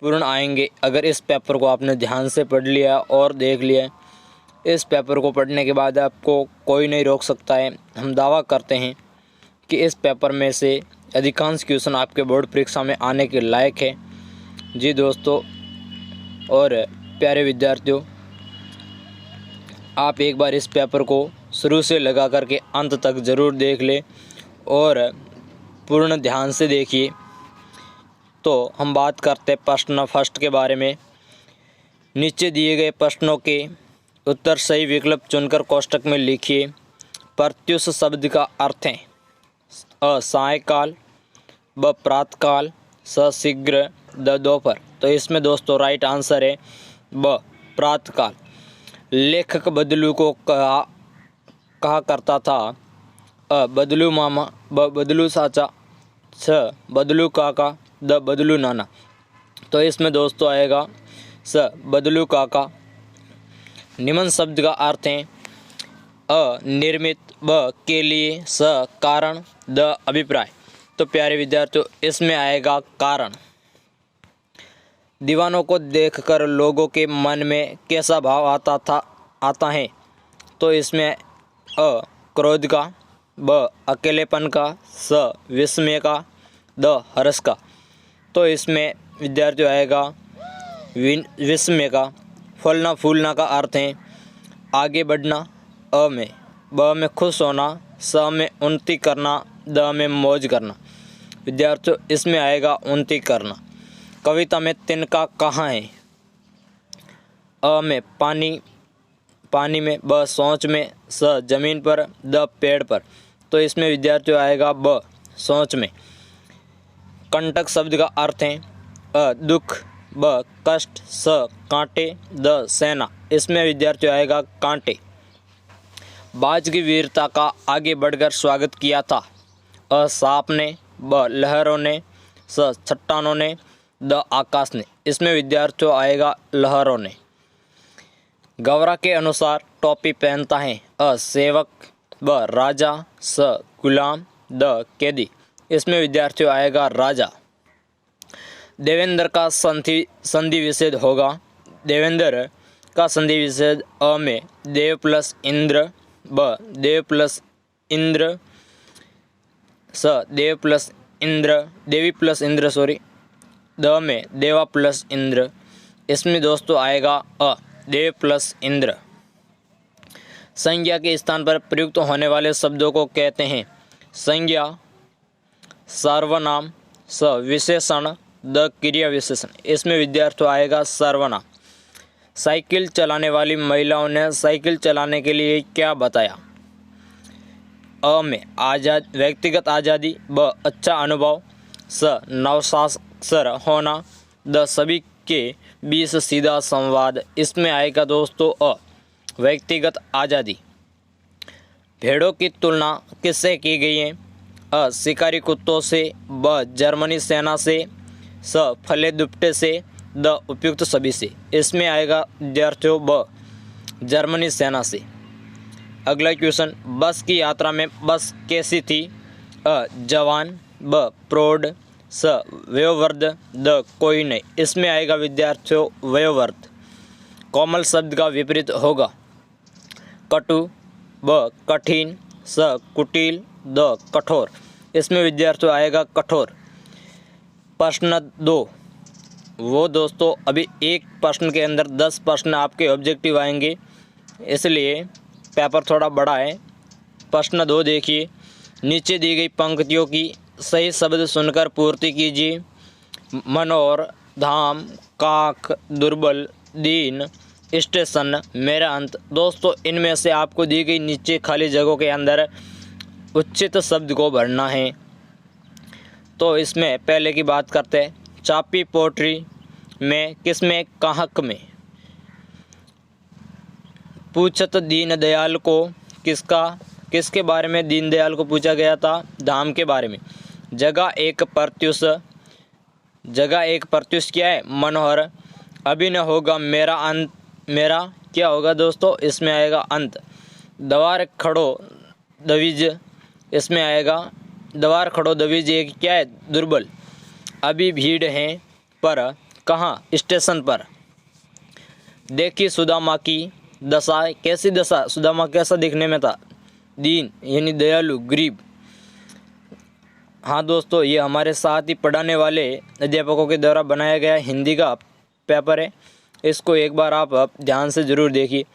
पूर्ण आएंगे अगर इस पेपर को आपने ध्यान से पढ़ लिया और देख लिया। इस पेपर को पढ़ने के बाद आपको कोई नहीं रोक सकता है। हम दावा करते हैं कि इस पेपर में से अधिकांश क्वेश्चन आपके बोर्ड परीक्षा में आने के लायक है। जी दोस्तों और प्यारे विद्यार्थियों, आप एक बार इस पेपर को शुरू से लगा करके अंत तक ज़रूर देख लें और पूर्ण ध्यान से देखिए। तो हम बात करते हैं प्रश्न फर्स्ट के बारे में। नीचे दिए गए प्रश्नों के उत्तर सही विकल्प चुनकर कोष्टक में लिखिए। प्रत्युष शब्द का अर्थ है अ सायंकाल, ब प्रातःकाल, स शीघ्र, द दोपहर। तो इसमें दोस्तों राइट आंसर है ब प्रातःकाल। लेखक बदलू को कहा करता था अ बदलू मामा, ब बदलू चाचा, छ बदलू काका, द बदलू नाना। तो इसमें दोस्तों आएगा स बदलू काका। निम्न शब्द का अर्थ है अ निर्मित, ब के लिए, स कारण, द अभिप्राय। तो प्यारे विद्यार्थियों इसमें आएगा कारण। दीवानों को देखकर लोगों के मन में कैसा भाव आता है। तो इसमें अ क्रोध का, ब अकेलेपन का, स विस्मय का, द हर्ष का। तो इसमें विद्यार्थियों आएगा विस्मय का। फलना फूलना का अर्थ है आगे बढ़ना, अ में, ब में खुश होना, स में उन्नति करना, द में मौज करना। विद्यार्थियों इसमें आएगा उन्नति करना। कविता में तिनका कहाँ है। अ में पानी में, ब सोच में, स जमीन पर, द पेड़ पर। तो इसमें विद्यार्थियों आएगा ब सोच में। कंटक शब्द का अर्थ है अ दुख, ब कष्ट, स कांटे, द सेना। इसमें विद्यार्थियों आएगा कांटे। बाज की वीरता का आगे बढ़कर स्वागत किया था। अ सांप ने, ब लहरों ने, स चट्टानों ने, द आकाश ने। इसमें विद्यार्थियों आएगा लहरों ने। गौरा के अनुसार टोपी पहनता है अ सेवक, ब राजा, स गुलाम, द कैदी। इसमें विद्यार्थियों आएगा राजा। देवेंद्र का संधि विच्छेद होगा। देवेंद्र का संधि विच्छेद अ में देव प्लस इंद्र, ब देव प्लस इंद्र, स देव प्लस इंद्र, देवी प्लस इंद्र सॉरी, द में देवा प्लस इंद्र। इसमें दोस्तों आएगा अ देव प्लस इंद्र। संज्ञा के स्थान पर प्रयुक्त होने वाले शब्दों को कहते हैं संज्ञा, सर्वनाम, स विशेषण, द क्रिया विशेषण। इसमें विद्यार्थियों आएगा सर्वनाम। साइकिल चलाने वाली महिलाओं ने साइकिल चलाने के लिए क्या बताया। अ में व्यक्तिगत आज़ादी, ब अच्छा अनुभव, स नवसाक्षर होना, द सभी के बीच सीधा संवाद। इसमें आएगा दोस्तों अ व्यक्तिगत आज़ादी। भेड़ों की तुलना किससे की गई है। अ शिकारी कुत्तों से, ब जर्मनी सेना से, स फले दुपटे से, द उपयुक्त सभी से। इसमें आएगा विद्यार्थियों ब जर्मनी सेना से। अगला क्वेश्चन, बस की यात्रा में बस कैसी थी। अ जवान, ब प्रौढ़, स वयोवृद्ध, द कोई नहीं। इसमें आएगा विद्यार्थियों वयोवृद्ध। कोमल शब्द का विपरीत होगा कटु, ब कठिन, स कुटिल, द कठोर। इसमें विद्यार्थियों आएगा कठोर। प्रश्न 2 वो दोस्तों अभी एक प्रश्न के अंदर 10 प्रश्न आपके ऑब्जेक्टिव आएंगे, इसलिए पेपर थोड़ा बड़ा है। प्रश्न 2 देखिए। नीचे दी गई पंक्तियों की सही शब्द सुनकर पूर्ति कीजिए। मनोहर, धाम, काक, दुर्बल, दीन, स्टेशन, मेरा अंत। दोस्तों इनमें से आपको दी गई नीचे खाली जगहों के अंदर उचित शब्द को भरना है। तो इसमें पहले की बात करते हैं। चापी पोट्री में किसमें काहक में। पूछत दीनदयाल को किसके बारे में दीनदयाल को पूछा गया था। धाम के बारे में। जगह एक प्रत्युष क्या है मनोहर। अभी न होगा मेरा अंत, मेरा क्या होगा दोस्तों इसमें आएगा अंत। दवार खड़ो दविज, इसमें आएगा दवार खड़ो दविज एक क्या है दुर्बल। अभी भीड़ है पर कहाँ? स्टेशन पर। देखी सुदामा की दशा, कैसी दशा? सुदामा कैसा दिखने में था? दीन यानी दयालु, गरीब। हाँ दोस्तों, ये हमारे साथ ही पढ़ाने वाले अध्यापकों के द्वारा बनाया गया हिंदी का पेपर है। इसको एक बार आप ध्यान से ज़रूर देखिए।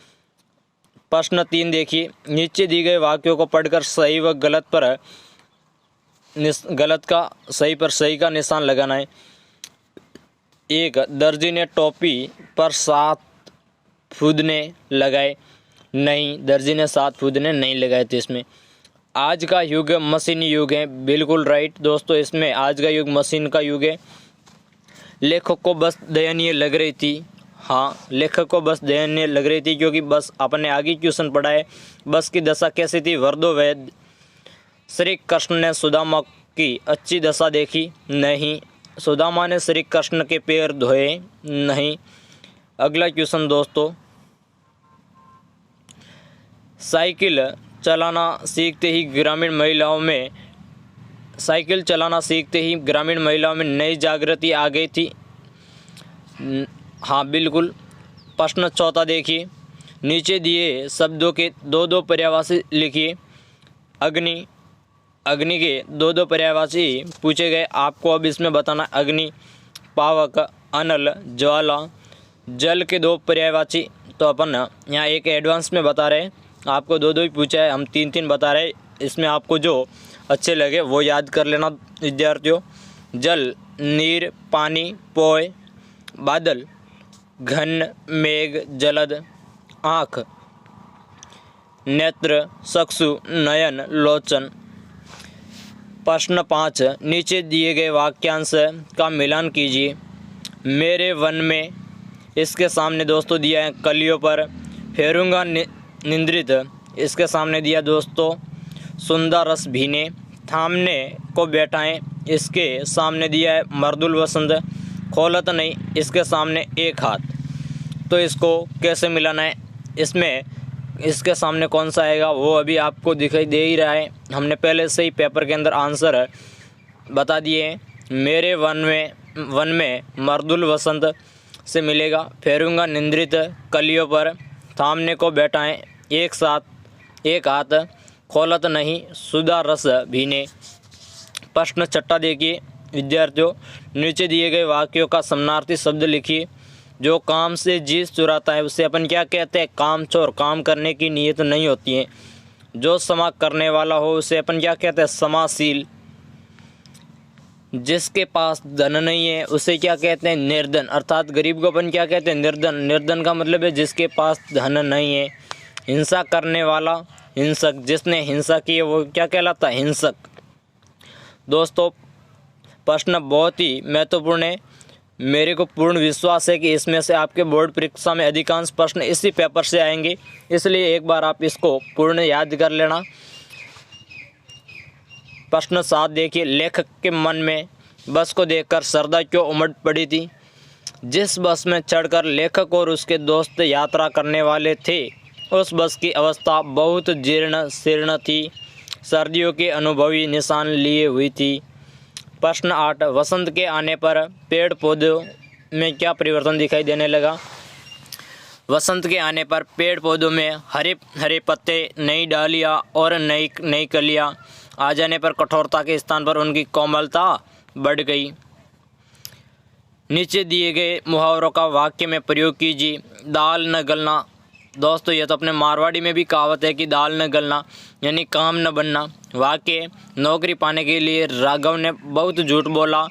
प्रश्न 3 देखिए, नीचे दी गए वाक्यों को पढ़कर सही व गलत पर सही का निशान लगाना है। 1, दर्जी ने टोपी पर 7 फुदने लगाए। नहीं, दर्जी ने 7 फुदने नहीं लगाए थे इसमें। आज का युग मशीनी युग है, बिल्कुल राइट दोस्तों, इसमें आज का युग मशीन का युग है। लेखक को बस दयनीय लग रही थी। हाँ, लेखक को बस दयनीय लग रही थी क्योंकि बस अपने आगे क्वेश्चन पढ़ा है। बस की दशा कैसी थी? वर्दोवैध। श्री कृष्ण ने सुदामा की अच्छी दशा देखी। नहीं, सुदामा ने श्री कृष्ण के पैर धोए। नहीं। अगला क्वेश्चन दोस्तों, साइकिल चलाना सीखते ही ग्रामीण महिलाओं में नई जागृति आ गई थी। हाँ बिल्कुल। प्रश्न 4 देखिए, नीचे दिए शब्दों के 2-2 पर्यायवाची लिखिए। अग्नि के 2-2 पर्यायवाची पूछे गए। आपको अब इसमें बताना अग्नि, पावक, अनल, ज्वाला। जल के 2 पर्यायवाची तो अपन यहाँ एक एडवांस में बता रहे हैं, आपको 2-2 ही पूछा है, हम 3-3 बता रहे हैं। इसमें आपको जो अच्छे लगे वो याद कर लेना विद्यार्थियों। जल, नीर, पानी, पोय, बादल, घन, मेघ, जलद, आँख, नेत्र, चक्षु, नयन, लोचन। प्रश्न 5, नीचे दिए गए वाक्यांश का मिलान कीजिए। मेरे वन में, इसके सामने दोस्तों दिया है कलियों पर। फेरूंगा निंद्रित, इसके सामने दिया दोस्तों सुंदर रस भीने। थामने को बैठाएं, इसके सामने दिया है मर्दुल वसंत। खोलत नहीं, इसके सामने एक हाथ। तो इसको कैसे मिलाना है? इसमें इसके सामने कौन सा आएगा वो अभी आपको दिखाई दे ही रहा है। हमने पहले से ही पेपर के अंदर आंसर बता दिए हैं। मेरे वन में मर्दुल वसंत से मिलेगा। फेरूंगा निंद्रित कलियों पर, थामने को बैठाएं, एक साथ एक हाथ, खोलत नहीं, सुधा रस भीने। प्रश्न 6 देखिए विद्यार्थियों, नीचे दिए गए वाक्यों का समानार्थी शब्द लिखिए। जो काम से जीत चुराता है उसे अपन क्या कहते हैं? कामचोर। काम करने की नीयत नहीं होती है। जो क्षमा करने वाला हो उसे अपन क्या कहते हैं? क्षमाशील। जिसके पास धन नहीं है उसे क्या कहते हैं? निर्धन। अर्थात गरीब को अपन क्या कहते हैं? निर्धन। निर्धन का मतलब है जिसके पास धन नहीं है। हिंसा करने वाला हिंसक। जिसने हिंसा की है वो क्या कहलाता है? हिंसक। दोस्तों प्रश्न बहुत ही महत्वपूर्ण है। मेरे को पूर्ण विश्वास है कि इसमें से आपके बोर्ड परीक्षा में अधिकांश प्रश्न इसी पेपर से आएंगे, इसलिए एक बार आप इसको पूर्ण याद कर लेना। प्रश्न 7 देखिए, लेखक के मन में बस को देखकर श्रद्धा क्यों उमड़ पड़ी थी? जिस बस में चढ़कर लेखक और उसके दोस्त यात्रा करने वाले थे उस बस की अवस्था बहुत जीर्ण शीर्ण थी। सर्दियों के अनुभवी निशान लिए हुई थी। प्रश्न 8, वसंत के आने पर पेड़ पौधों में क्या परिवर्तन दिखाई देने लगा? वसंत के आने पर पेड़ पौधों में हरे हरे पत्ते, नई डालियाँ और नई कलियाँ आ जाने पर कठोरता के स्थान पर उनकी कोमलता बढ़ गई। नीचे दिए गए मुहावरों का वाक्य में प्रयोग कीजिए। दाल न गलना। दोस्तों ये तो अपने मारवाड़ी में भी कहावत है कि दाल न गलना यानी काम न बनना। वाक्य, नौकरी पाने के लिए राघव ने बहुत झूठ बोला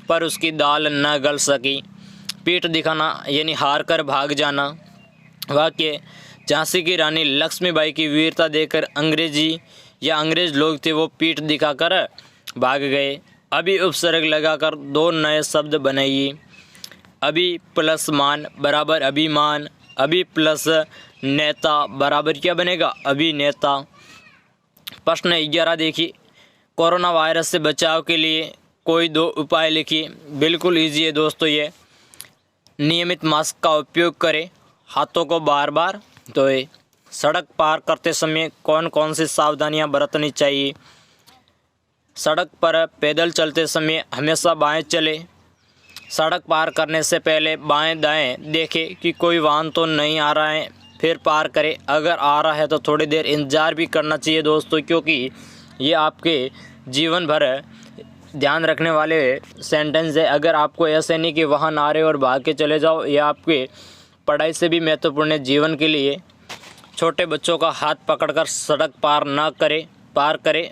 पर उसकी दाल न गल सकी। पीठ दिखाना यानी हार कर भाग जाना। वाक्य, झांसी की रानी लक्ष्मीबाई की वीरता देखकर अंग्रेज लोग थे वो पीठ दिखाकर भाग गए। अभी उपसर्ग लगाकर 2 नए शब्द बनाइए। अभी प्लस मान बराबर अभिमान। अभी प्लस नेता बराबर क्या बनेगा? अभिनेता। प्रश्न 11 देखिए, कोरोना वायरस से बचाव के लिए कोई 2 उपाय लिखिए। बिल्कुल ईजी है दोस्तों ये। नियमित मास्क का उपयोग करें, हाथों को बार बार धोए। सड़क पार करते समय कौन कौन सी सावधानियां बरतनी चाहिए? सड़क पर पैदल चलते समय हमेशा बाएं चलें। सड़क पार करने से पहले बाएं दाएं देखें कि कोई वाहन तो नहीं आ रहा है, फिर पार करें। अगर आ रहा है तो थोड़ी देर इंतज़ार भी करना चाहिए दोस्तों, क्योंकि ये आपके जीवन भर ध्यान रखने वाले सेंटेंस है। अगर आपको ऐसे नहीं कि वाहन आ रहे और भाग के चले जाओ, ये आपके पढ़ाई से भी महत्वपूर्ण है जीवन के लिए। छोटे बच्चों का हाथ पकड़कर सड़क पार करें।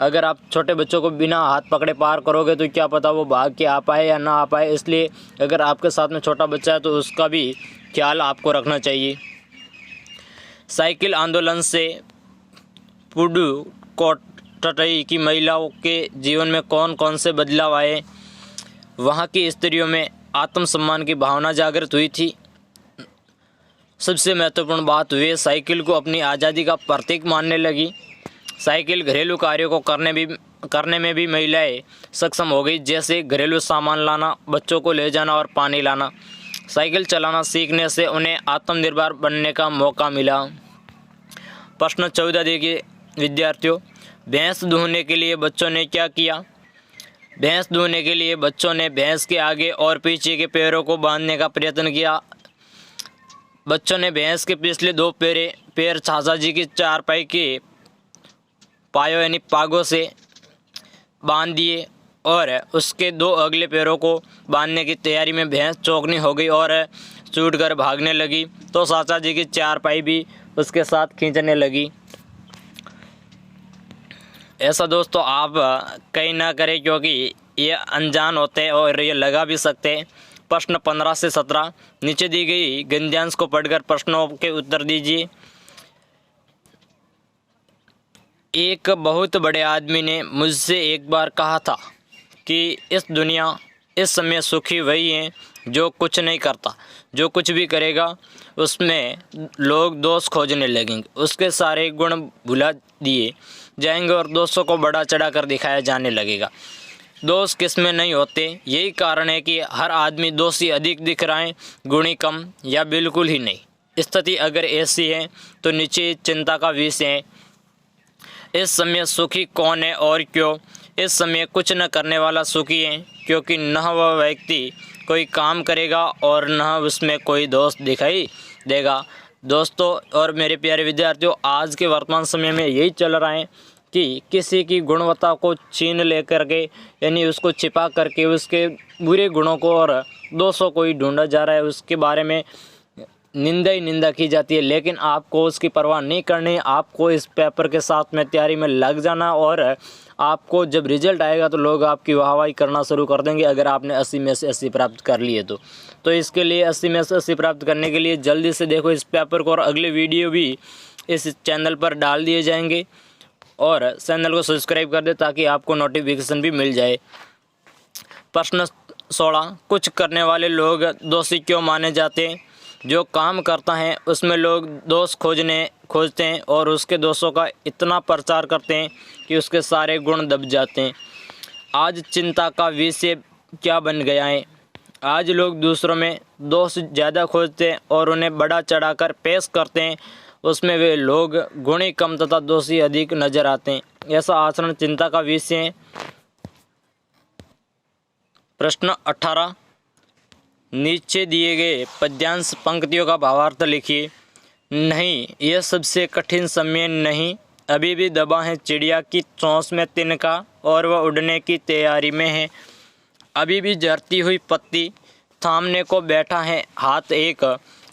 अगर आप छोटे बच्चों को बिना हाथ पकड़े पार करोगे तो क्या पता वो भाग के आ पाए या ना आ पाए, इसलिए अगर आपके साथ में छोटा बच्चा है तो उसका भी ख्याल आपको रखना चाहिए। साइकिल आंदोलन से पुडुकोट्टई की महिलाओं के जीवन में कौन कौन से बदलाव आए? वहाँ की स्त्रियों में आत्मसम्मान की भावना जागृत हुई थी। सबसे महत्वपूर्ण बात, वे साइकिल को अपनी आज़ादी का प्रतीक मानने लगी। साइकिल घरेलू कार्यों को करने में भी महिलाएं सक्षम हो गई, जैसे घरेलू सामान लाना, बच्चों को ले जाना और पानी लाना। साइकिल चलाना सीखने से उन्हें आत्मनिर्भर बनने का मौका मिला। प्रश्न 14 देखिए विद्यार्थियों, भैंस दूहने के लिए बच्चों ने क्या किया? भैंस दूहने के लिए बच्चों ने भैंस के आगे और पीछे के पैरों को बांधने का प्रयत्न किया। बच्चों ने भैंस के पिछले 2 पैर चाचा जी की चारपाई के पायों यानी पागों से बांध दिए और उसके 2 अगले पैरों को बांधने की तैयारी में भैंस चौकनी हो गई और छूटकर भागने लगी, तो चाचा जी की चारपाई भी उसके साथ खींचने लगी। ऐसा दोस्तों आप कहीं ना करें, क्योंकि ये अनजान होते हैं और ये लगा भी सकते हैं। प्रश्न 15 से 17 नीचे दी गई गद्यांश को पढ़कर प्रश्नों के उत्तर दीजिए। एक बहुत बड़े आदमी ने मुझसे एक बार कहा था कि इस समय सुखी वही है जो कुछ नहीं करता। जो कुछ भी करेगा उसमें लोग दोष खोजने लगेंगे, उसके सारे गुण भुला दिए जाएंगे और दोषों को बढ़ा चढ़ा कर दिखाया जाने लगेगा। दोष किसमें नहीं होते, यही कारण है कि हर आदमी दोषी अधिक दिख रहा है, गुणी कम या बिल्कुल ही नहीं। स्थिति अगर ऐसी है तो नीचे चिंता का विषय है। इस समय सुखी कौन है और क्यों? इस समय कुछ न करने वाला सुखी है, क्योंकि न वह व्यक्ति कोई काम करेगा और न उसमें कोई दोष दिखाई देगा। दोस्तों और मेरे प्यारे विद्यार्थियों, आज के वर्तमान समय में यही चल रहा है कि किसी की गुणवत्ता को छीन लेकर के यानी उसको छिपा करके उसके बुरे गुणों को और दोषों को ही ढूंढा जा रहा है, उसके बारे में निंदा ही निंदा की जाती है। लेकिन आपको उसकी परवाह नहीं करनी, आपको इस पेपर के साथ में तैयारी में लग जाना और आपको जब रिजल्ट आएगा तो लोग आपकी वाहवाही करना शुरू कर देंगे अगर आपने 80 में से 80 प्राप्त कर लिए तो इसके लिए 80 में से 80 प्राप्त करने के लिए जल्दी से देखो इस पेपर को, और अगले वीडियो भी इस चैनल पर डाल दिए जाएंगे और चैनल को सब्सक्राइब कर दे ताकि आपको नोटिफिकेशन भी मिल जाए। प्रश्न 16 कुछ करने वाले लोग दोषी क्यों माने जाते हैं? जो काम करता है उसमें लोग दोष खोजते हैं और उसके दोषों का इतना प्रचार करते हैं कि उसके सारे गुण दब जाते हैं। आज चिंता का विषय क्या बन गया है? आज लोग दूसरों में दोष ज़्यादा खोजते हैं और उन्हें बढ़ा चढ़ाकर पेश करते हैं। उसमें वे लोग गुणी कम तथा दोषी अधिक नजर आते हैं। ऐसा आचरण चिंता का विषय है। प्रश्न 18 नीचे दिए गए पद्यांश पंक्तियों का भावार्थ लिखिए। नहीं, यह सबसे कठिन समय नहीं, अभी भी दबा है चिड़िया की चोंच में तिनका और वह उड़ने की तैयारी में है। अभी भी झरती हुई पत्ती थामने को बैठा है हाथ एक,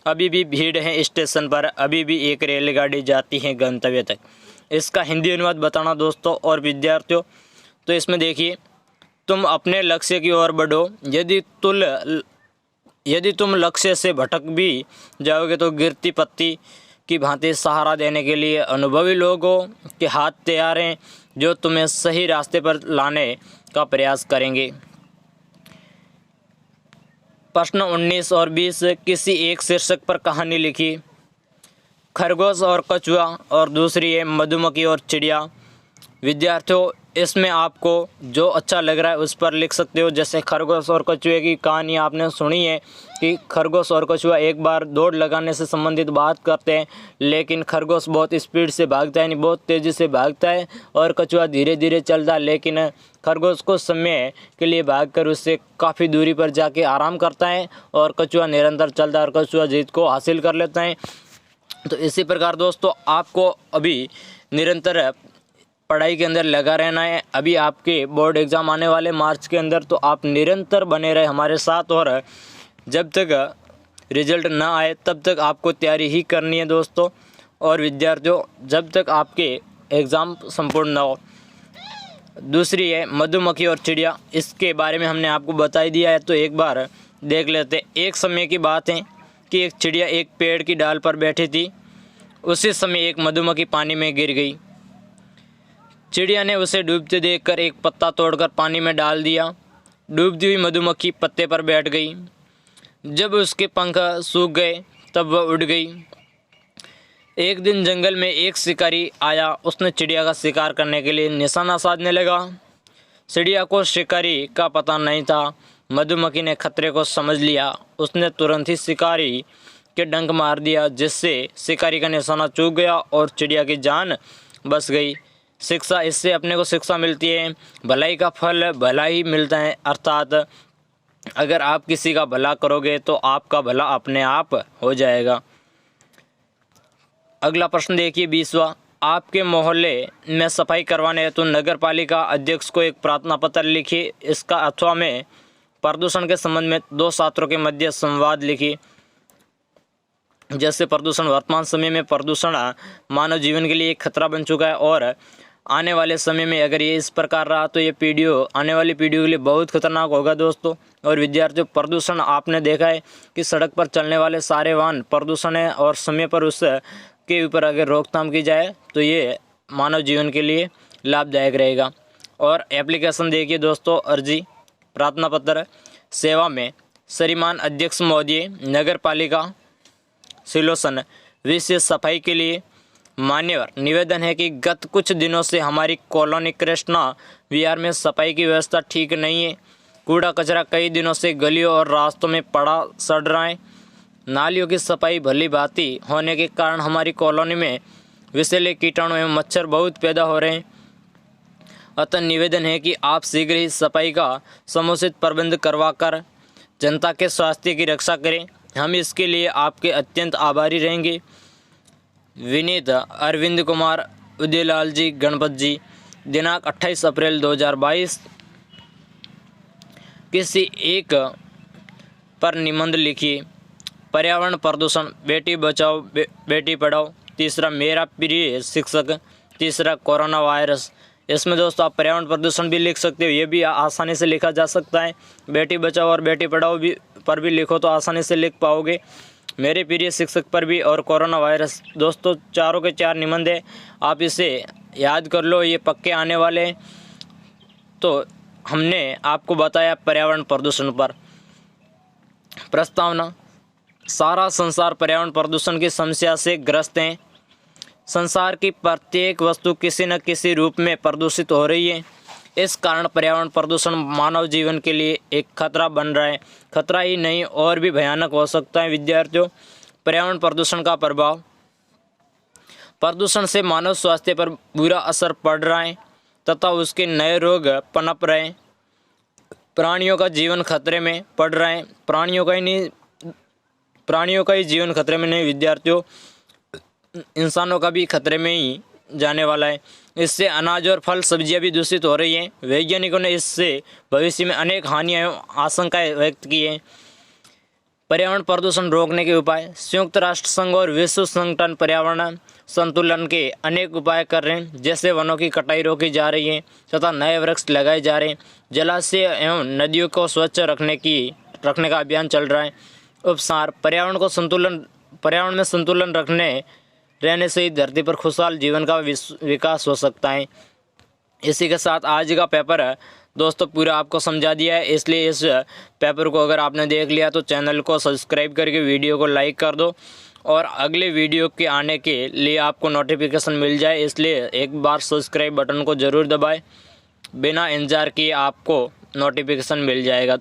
अभी भी भीड़ है स्टेशन पर, अभी भी एक रेलगाड़ी जाती है गंतव्य तक। इसका हिंदी अनुवाद बताना दोस्तों और विद्यार्थियों। तो इसमें देखिए, तुम अपने लक्ष्य की ओर बढ़ो, यदि तुम लक्ष्य से भटक भी जाओगे तो गिरती पत्ती की भांति सहारा देने के लिए अनुभवी लोगों के हाथ तैयार हैं जो तुम्हें सही रास्ते पर लाने का प्रयास करेंगे। प्रश्न 19 और 20 किसी एक शीर्षक पर कहानी लिखी। खरगोश और कछुआ और दूसरी है मधुमक्खी और चिड़िया। विद्यार्थियों इसमें आपको जो अच्छा लग रहा है उस पर लिख सकते हो। जैसे खरगोश और कछुए की कहानी आपने सुनी है कि खरगोश और कछुआ एक बार दौड़ लगाने से संबंधित बात करते हैं, लेकिन खरगोश बहुत स्पीड से भागता है, यानी बहुत तेज़ी से भागता है, और कछुआ धीरे धीरे चलता है। लेकिन खरगोश को समय के लिए भागकर उससे काफ़ी दूरी पर जाके आराम करता है और कछुआ निरंतर चलता है और कछुआ जीत को हासिल कर लेता है। तो इसी प्रकार दोस्तों आपको अभी निरंतर पढ़ाई के अंदर लगा रहना है। अभी आपके बोर्ड एग्ज़ाम आने वाले मार्च के अंदर, तो आप निरंतर बने रहे हमारे साथ, और जब तक रिजल्ट ना आए तब तक आपको तैयारी ही करनी है दोस्तों। और विद्यार्थियों, जब तक आपके एग्ज़ाम संपूर्ण ना हो। दूसरी है मधुमक्खी और चिड़िया, इसके बारे में हमने आपको बता ही दिया है, तो एक बार देख लेते हैं। एक समय की बात है कि एक चिड़िया एक पेड़ की डाल पर बैठी थी। उसी समय एक मधुमक्खी पानी में गिर गई। चिड़िया ने उसे डूबते देखकर एक पत्ता तोड़कर पानी में डाल दिया। डूबती हुई मधुमक्खी पत्ते पर बैठ गई। जब उसके पंख सूख गए तब वह उड़ गई। एक दिन जंगल में एक शिकारी आया। उसने चिड़िया का शिकार करने के लिए निशाना साधने लगा। चिड़िया को शिकारी का पता नहीं था। मधुमक्खी ने खतरे को समझ लिया। उसने तुरंत ही शिकारी के डंक मार दिया, जिससे शिकारी का निशाना चूक गया और चिड़िया की जान बच गई। शिक्षा, इससे अपने को शिक्षा मिलती है, भलाई का फल भला ही मिलता है। अर्थात अगर आप किसी का भला करोगे तो आपका भला अपने आप हो जाएगा। अगला प्रश्न देखिए 20वां। आपके मोहल्ले में सफाई करवाने हेतु नगर पालिका अध्यक्ष को एक प्रार्थना पत्र लिखिए। इसका अथवा में प्रदूषण के संबंध में दो छात्रों के मध्य संवाद लिखिए। जैसे प्रदूषण, वर्तमान समय में प्रदूषण मानव जीवन के लिए एक खतरा बन चुका है, और आने वाले समय में अगर ये इस प्रकार रहा तो ये पीढ़ियों आने वाली पीढ़ियों के लिए बहुत खतरनाक होगा दोस्तों। और विद्यार्थियों, प्रदूषण आपने देखा है कि सड़क पर चलने वाले सारे वाहन प्रदूषण है, और समय पर उस के ऊपर अगर रोकथाम की जाए तो ये मानव जीवन के लिए लाभदायक रहेगा। और एप्लीकेशन देखिए दोस्तों, अर्जी प्रार्थना पत्र सेवा में श्रीमान अध्यक्ष महोदय, नगर पालिका सिलोसन विशेष सफाई के लिए मान्यवर, निवेदन है कि गत कुछ दिनों से हमारी कॉलोनी कृष्णा विहार में सफाई की व्यवस्था ठीक नहीं है। कूड़ा कचरा कई दिनों से गलियों और रास्तों में पड़ा सड़ रहा है। नालियों की सफाई भली भांति होने के कारण हमारी कॉलोनी में विषैले कीटाणु एवं मच्छर बहुत पैदा हो रहे हैं। अतः निवेदन है कि आप शीघ्र ही सफाई का समुचित प्रबंध करवाकर जनता के स्वास्थ्य की रक्षा करें। हम इसके लिए आपके अत्यंत आभारी रहेंगे। विनीत अरविंद कुमार उदयलाल जी गणपत जी, दिनांक 28 अप्रैल 2022। किसी एक पर निबंध लिखिए। पर्यावरण प्रदूषण, बेटी बचाओ बेटी पढ़ाओ। तीसरा, मेरा प्रिय शिक्षक। तीसरा, कोरोना वायरस। इसमें दोस्तों आप पर्यावरण प्रदूषण भी लिख सकते हो, ये भी आसानी से लिखा जा सकता है। बेटी बचाओ और बेटी पढ़ाओ भी पर भी लिखो तो आसानी से लिख पाओगे। मेरे प्रिय शिक्षक पर भी, और कोरोना वायरस। दोस्तों चारों के चार निबंध है, आप इसे याद कर लो, ये पक्के आने वाले हैं। तो हमने आपको बताया पर्यावरण प्रदूषण पर। प्रस्तावना, सारा संसार पर्यावरण प्रदूषण की समस्या से ग्रस्त है। संसार की प्रत्येक वस्तु किसी न किसी रूप में प्रदूषित हो रही है। इस कारण पर्यावरण प्रदूषण मानव जीवन के लिए एक खतरा बन रहा है। खतरा ही नहीं और भी भयानक हो सकता है। विद्यार्थियों, पर्यावरण प्रदूषण का प्रभाव। प्रदूषण से मानव स्वास्थ्य पर बुरा असर पड़ रहा है तथा उसके नए रोग पनप रहे हैं। प्राणियों का जीवन खतरे में पड़ रहा है। प्राणियों का ही जीवन खतरे में नहीं विद्यार्थियों, इंसानों का भी खतरे में ही जाने वाला है। इससे अनाज और फल सब्जियां भी दूषित हो रही हैं। वैज्ञानिकों ने इससे भविष्य में अनेक हानियां एवं आशंकाएं व्यक्त की हैं। पर्यावरण प्रदूषण रोकने के उपाय। संयुक्त राष्ट्र संघ और विश्व संगठन पर्यावरण संतुलन के अनेक उपाय कर रहे हैं। जैसे वनों की कटाई रोकी जा रही है तथा नए वृक्ष लगाए जा रहे हैं। जलाशय एवं नदियों को स्वच्छ रखने का अभियान चल रहा है। उपसार, पर्यावरण में संतुलन रहने से ही धरती पर खुशहाल जीवन का विकास हो सकता है। इसी के साथ आज का पेपर दोस्तों पूरा आपको समझा दिया है, इसलिए इस पेपर को अगर आपने देख लिया तो चैनल को सब्सक्राइब करके वीडियो को लाइक कर दो, और अगले वीडियो के आने के लिए आपको नोटिफिकेशन मिल जाए, इसलिए एक बार सब्सक्राइब बटन को ज़रूर दबाएं। बिना इंतज़ार किए आपको नोटिफिकेशन मिल जाएगा।